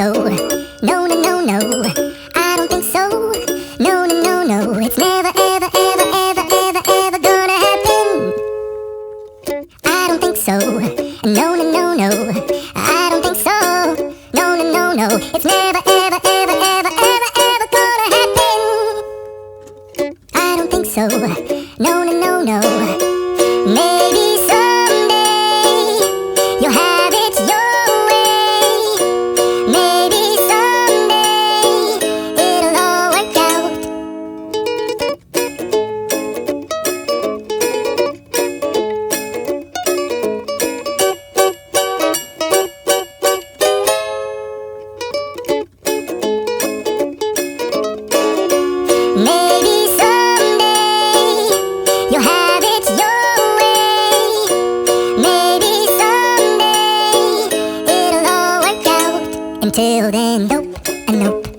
so. No, no, no, no, I don't think so. No, no, no, no, it's never, ever, ever, ever, ever, ever gonna happen. I don't think so. No, no, no, no, I don't think so. No, no, no, no, it's never, ever, ever, ever, ever, ever gonna happen. I don't think so. No, no, no, no. Maybe someday you'll have it your way. Maybe someday it'll all work out. Maybe someday you'll have it your way. Maybe someday it'll all work out. Until then, nope, nope.